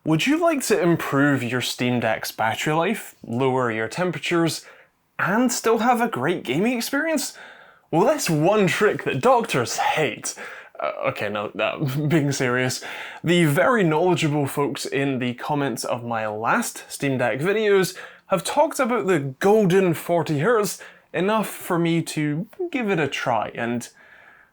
Would you like to improve your Steam Deck's battery life, lower your temperatures, and still have a great gaming experience? Well, that's one trick that doctors hate. Okay, no, being serious. The very knowledgeable folks in the comments of my last Steam Deck videos have talked about the golden 40 Hz enough for me to give it a try, and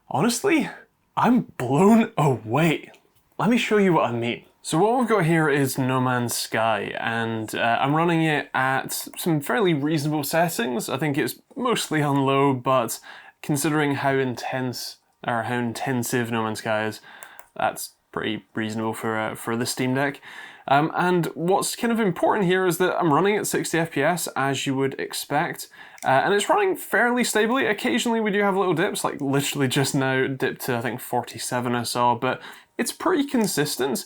honestly, I'm blown away. Let me show you what I mean. So what we've got here is No Man's Sky, and I'm running it at some fairly reasonable settings. I think it's mostly on low, but considering how intensive No Man's Sky is, that's pretty reasonable for the Steam Deck. And what's kind of important here is that I'm running at 60 FPS, as you would expect, and it's running fairly stably. Occasionally we do have little dips, like literally just now dipped to I think 47 I saw, but it's pretty consistent.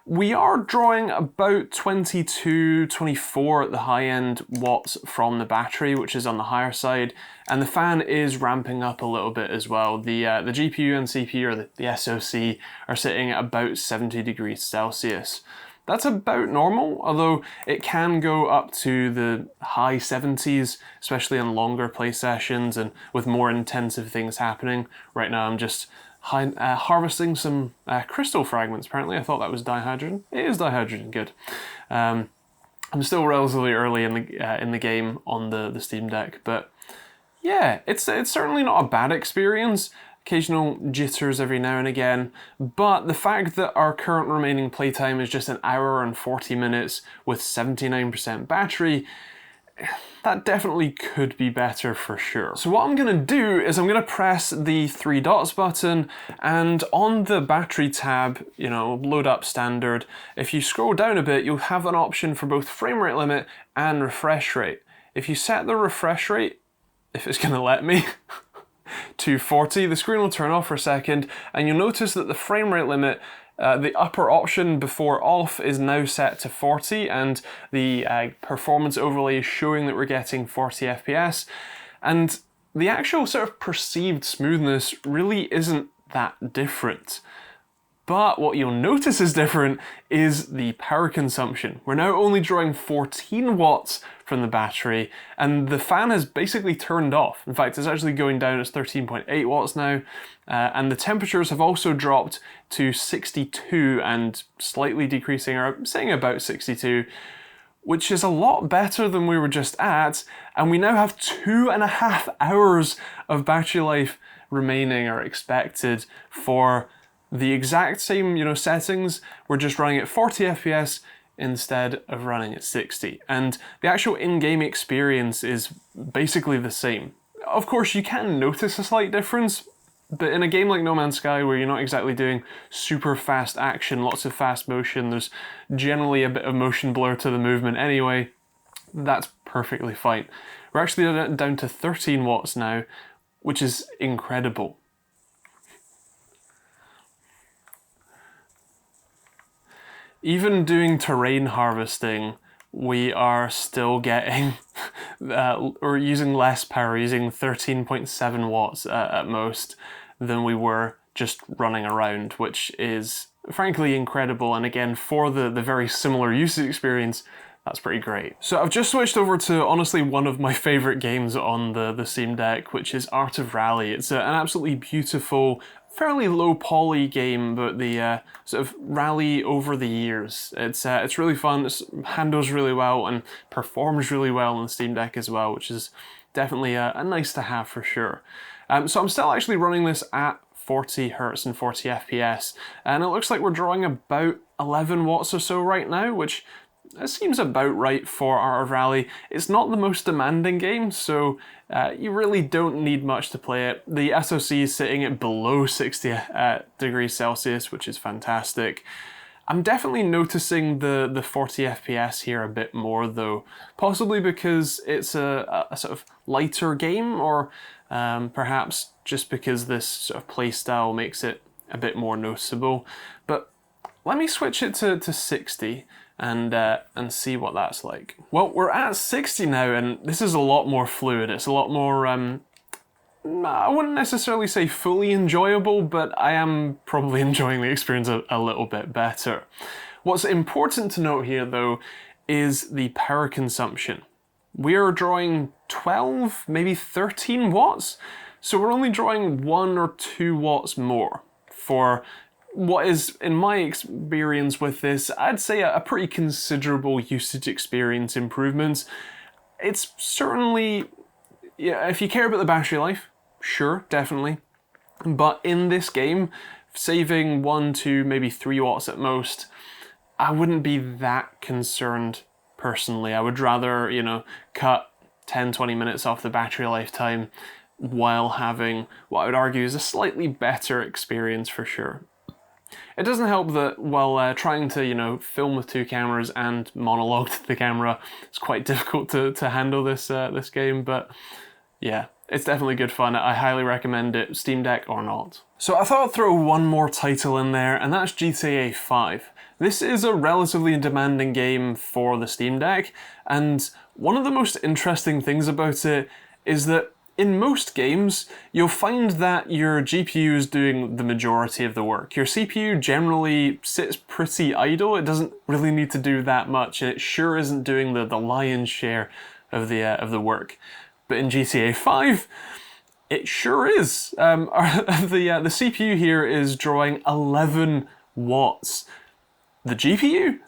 We are drawing about 22, 24 at the high end watts from the battery, which is on the higher side, and the fan is ramping up a little bit as well. The GPU and CPU, or the SoC, are sitting at about 70 degrees Celsius. That's about normal, although it can go up to the high 70s, especially on longer play sessions and with more intensive things happening. Right now I'm just harvesting some crystal fragments, apparently. I thought that was dihydrogen. It is dihydrogen, good. I'm still relatively early in the game on the Steam Deck, but yeah, it's certainly not a bad experience. Occasional jitters every now and again, but the fact that our current remaining playtime is just 1 hour and 40 minutes with 79% battery, that definitely could be better for sure. So what I'm going to do is I'm going to press the 3 dots button, and on the battery tab, you know, load up standard, if you scroll down a bit, you'll have an option for both frame rate limit and refresh rate. If you set the refresh rate, if it's going to let me, to 40, the screen will turn off for a second, and you'll notice that the frame rate limit, the upper option before off, is now set to 40, and the performance overlay is showing that we're getting 40 FPS, and the actual sort of perceived smoothness really isn't that different. But what you'll notice is different is the power consumption. We're now only drawing 14 watts from the battery, and the fan has basically turned off. In fact, it's actually going down, it's 13.8 watts now, and the temperatures have also dropped to 62 and slightly decreasing, or I'm saying about 62, which is a lot better than we were just at, and we now have 2.5 hours of battery life remaining or expected for the exact same, you know, settings. We're just running at 40 FPS instead of running at 60. And the actual in-game experience is basically the same. Of course, you can notice a slight difference, but in a game like No Man's Sky, where you're not exactly doing super fast action, lots of fast motion, there's generally a bit of motion blur to the movement anyway, that's perfectly fine. We're actually down to 13 watts now, which is incredible. Even doing terrain harvesting, we are still getting, or using less power, using 13.7 watts at most than we were just running around, which is frankly incredible. And again, for the very similar usage experience, that's pretty great. So I've just switched over to honestly one of my favorite games on the Steam Deck, which is Art of Rally. It's an absolutely beautiful, fairly low poly game, but the sort of rally over the years. It's really fun, it handles really well and performs really well on the Steam Deck as well, which is definitely a nice to have for sure. So I'm still actually running this at 40 Hz and 40 FPS, and it looks like we're drawing about 11 watts or so right now, which seems about right for Art of Rally. It's not the most demanding game, so you really don't need much to play it. The SoC is sitting at below 60 degrees Celsius, which is fantastic. I'm definitely noticing the 40 FPS here a bit more though, possibly because it's a sort of lighter game, or perhaps just because this sort of playstyle makes it a bit more noticeable. But let me switch it to 60 and see what that's like. Well, we're at 60 now, and this is a lot more fluid. It's a lot more, I wouldn't necessarily say fully enjoyable, but I am probably enjoying the experience a little bit better. What's important to note here though is the power consumption. We are drawing 12, maybe 13 watts, so we're only drawing 1 or 2 watts more for what is, in my experience with this, I'd say a pretty considerable usage experience improvement. It's certainly, yeah, if you care about the battery life, sure, definitely. But in this game, saving 1 to maybe 3 watts at most, I wouldn't be that concerned personally. I would rather, you know, cut 10-20 minutes off the battery lifetime while having what I would argue is a slightly better experience for sure. It doesn't help that while trying to, you know, film with 2 cameras and monologue to the camera, it's quite difficult to handle this this game, but yeah, it's definitely good fun. I highly recommend it, Steam Deck or not. So I thought I'd throw one more title in there, and that's GTA 5. This is a relatively demanding game for the Steam Deck, and one of the most interesting things about it is that in most games, you'll find that your GPU is doing the majority of the work. Your CPU generally sits pretty idle, it doesn't really need to do that much, and it sure isn't doing the lion's share of the work. But in GTA 5, it sure is. The CPU here is drawing 11 watts. The GPU?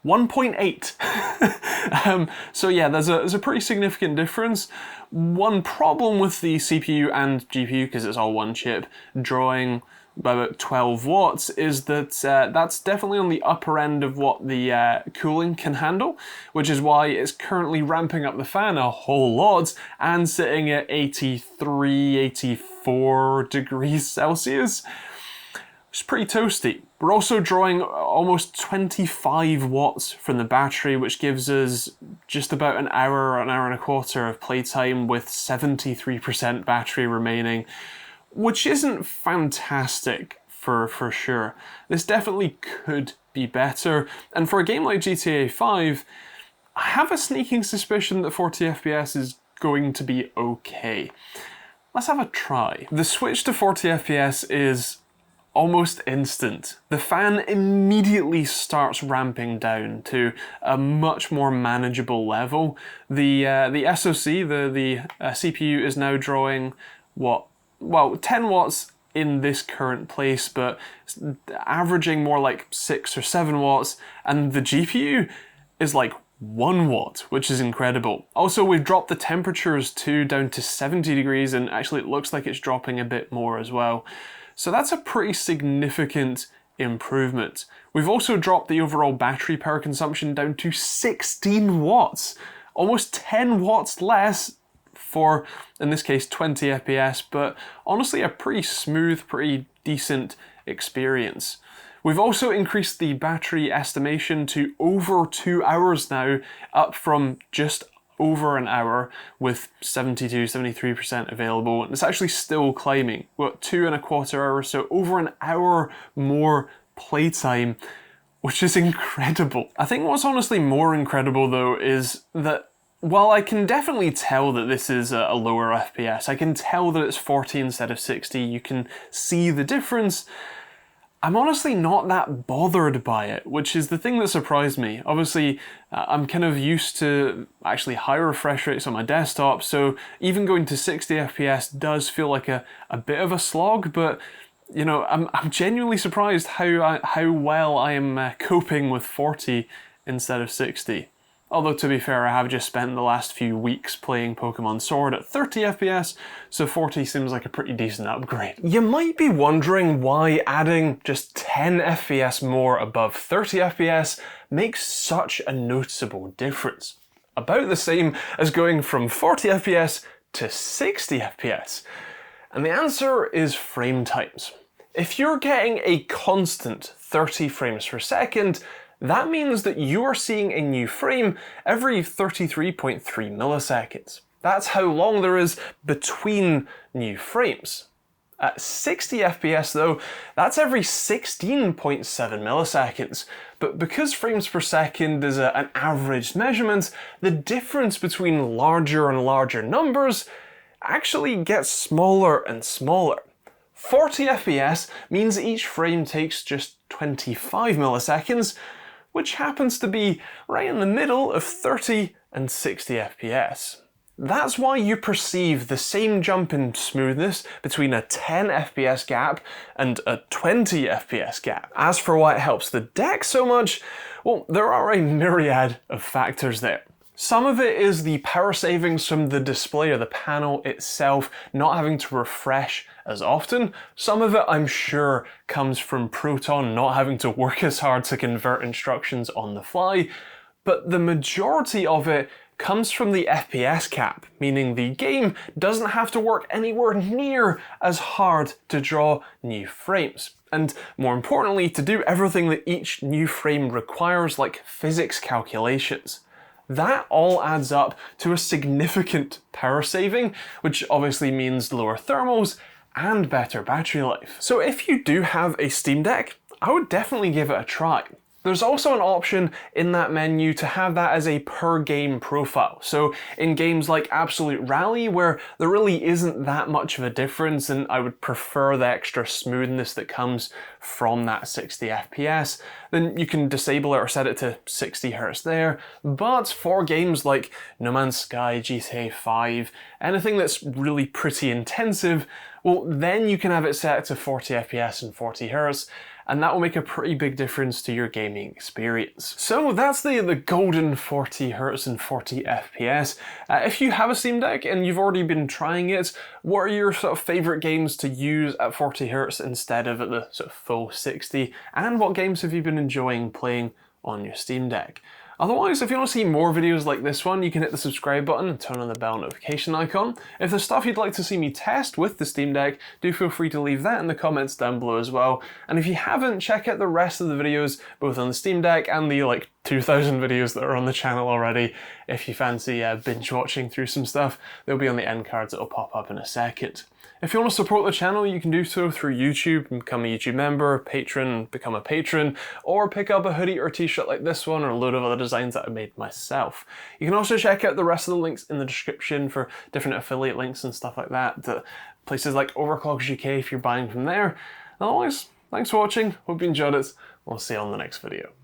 1.8. So yeah, there's a pretty significant difference. One problem with the CPU and GPU, because it's all one chip, drawing about 12 watts is that that's definitely on the upper end of what the cooling can handle, which is why it's currently ramping up the fan a whole lot and sitting at 83, 84 degrees Celsius. It's pretty toasty. We're also drawing almost 25 watts from the battery, which gives us just about an hour and a quarter of playtime with 73% battery remaining, which isn't fantastic for sure. This definitely could be better, and for a game like GTA 5, I have a sneaking suspicion that 40 FPS is going to be okay. Let's have a try. The switch to 40 FPS is almost instant. The fan immediately starts ramping down to a much more manageable level. The SoC, the CPU, is now drawing what? Well, 10 watts in this current place, but averaging more like 6 or 7 watts, and the GPU is like 1 watt, which is incredible. Also, we've dropped the temperatures too down to 70 degrees, and actually it looks like it's dropping a bit more as well. So that's a pretty significant improvement. We've also dropped the overall battery power consumption down to 16 watts, almost 10 watts less for, in this case, 20 FPS, but honestly a pretty smooth, pretty decent experience. We've also increased the battery estimation to over 2 hours now, up from just over an hour with 72-73% available, and it's actually still climbing. We've got 2.25 hours, so over an hour more playtime, which is incredible. I think what's honestly more incredible though is that while I can definitely tell that this is a lower FPS, I can tell that it's 40 instead of 60, you can see the difference, I'm honestly not that bothered by it, which is the thing that surprised me. Obviously, I'm kind of used to actually high refresh rates on my desktop, so even going to 60 FPS does feel like a bit of a slog, but you know, I'm genuinely surprised how well I am coping with 40 instead of 60. Although, to be fair, I have just spent the last few weeks playing Pokemon Sword at 30 FPS, so 40 seems like a pretty decent upgrade. You might be wondering why adding just 10 FPS more above 30 FPS makes such a noticeable difference. About the same as going from 40 FPS to 60 FPS. And the answer is frame times. If you're getting a constant 30 frames per second, that means that you are seeing a new frame every 33.3 milliseconds. That's how long there is between new frames. At 60 FPS though, that's every 16.7 milliseconds. But because frames per second is an averaged measurement, the difference between larger and larger numbers actually gets smaller and smaller. 40 FPS means each frame takes just 25 milliseconds, which happens to be right in the middle of 30 and 60 FPS. That's why you perceive the same jump in smoothness between a 10 FPS gap and a 20 FPS gap. As for why it helps the deck so much, well, there are a myriad of factors there. Some of it is the power savings from the display or the panel itself not having to refresh as often. Some of it, I'm sure, comes from Proton not having to work as hard to convert instructions on the fly, but the majority of it comes from the FPS cap, meaning the game doesn't have to work anywhere near as hard to draw new frames. And more importantly, to do everything that each new frame requires, like physics calculations. That all adds up to a significant power saving, which obviously means lower thermals and better battery life. So if you do have a Steam Deck, I would definitely give it a try. There's also an option in that menu to have that as a per game profile. So in games like Absolute Rally, where there really isn't that much of a difference and I would prefer the extra smoothness that comes from that 60 FPS, then you can disable it or set it to 60 Hz there. But for games like No Man's Sky, GTA 5, anything that's really pretty intensive, well, then you can have it set to 40 FPS and 40 Hz, and that will make a pretty big difference to your gaming experience. So that's the golden 40 Hz and 40 FPS. If you have a Steam Deck and you've already been trying it, what are your sort of favourite games to use at 40 Hz instead of at the sort of full 60? And what games have you been enjoying playing on your Steam Deck? Otherwise, if you want to see more videos like this one, you can hit the subscribe button and turn on the bell notification icon. If there's stuff you'd like to see me test with the Steam Deck, do feel free to leave that in the comments down below as well. And if you haven't, check out the rest of the videos, both on the Steam Deck and the 2,000 videos that are on the channel already. If you fancy binge watching through some stuff, they'll be on the end cards that'll pop up in a second. If you want to support the channel, you can do so through YouTube and become a YouTube member, patron, become a patron, or pick up a hoodie or t-shirt like this one or a load of other designs that I made myself. You can also check out the rest of the links in the description for different affiliate links and stuff like that, to places like Overclockers UK if you're buying from there. Otherwise, thanks for watching, hope you enjoyed it, we'll see you on the next video.